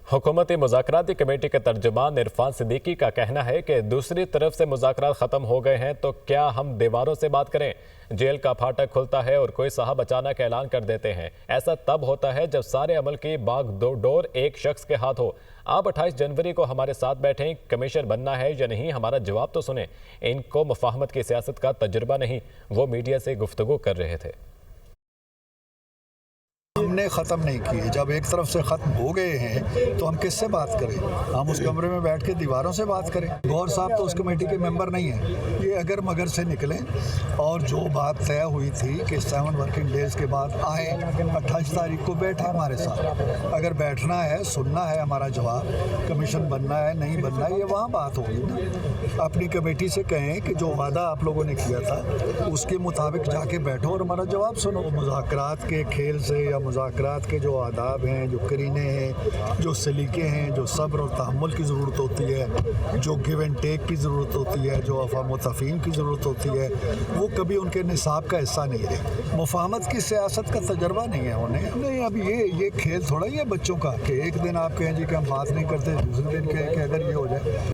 हुकूमती मुज़ाकराती कमेटी के तर्जुमान इरफान सिद्दीकी का कहना है कि दूसरी तरफ से मुज़ाकरात ख़त्म हो गए हैं तो क्या हम दीवारों से बात करें। जेल का फाटक खुलता है और कोई साहब अचानक ऐलान कर देते हैं। ऐसा तब होता है जब सारे अमल की बागडोर एक शख्स के हाथ हो। आप 28 जनवरी को हमारे साथ बैठें, कमीशन बनना है या नहीं, हमारा जवाब तो सुने। इनको मुफाहमत की सियासत का तजुर्बा नहीं। वो मीडिया से गुफ्तगू कर रहे थे। हमने ख़त्म नहीं किए। जब एक तरफ से ख़त्म हो गए हैं तो हम किससे बात करें? हम उस कमरे में बैठ के दीवारों से बात करें। गौर साहब तो उस कमेटी के मेंबर नहीं हैं। ये अगर मगर से निकलें और जो बात तय हुई थी कि 7 वर्किंग डेज़ के बाद आए, 28 तारीख को बैठे हमारे साथ। अगर बैठना है, सुनना है हमारा जवाब, कमीशन बनना है नहीं बनना है, ये वहाँ बात होगी ना। अपनी कमेटी से कहें कि जो वादा आप लोगों ने किया था उसके मुताबिक जाके बैठो और हमारा जवाब सुनो। मुज़ाकरात के खेल से या मुज़ाकरात के जो आदाब हैं, जो करीने हैं, जो सलीके हैं, जो सब्र और तहम्मुल की ज़रूरत होती है, जो गिव एंड टेक की ज़रूरत होती है, जो अफ़ाम व तफ़हीम की ज़रूरत होती है, वो कभी उनके निसाब का हिस्सा नहीं रहे। मुफाहमत की सियासत का तजर्बा नहीं है उन्हें। नहीं, अब ये खेल थोड़ा ही है बच्चों का कि एक दिन आप कहें जी कि हम बात नहीं करते, दूसरे दिन कहें कि अगर ये हो जाए।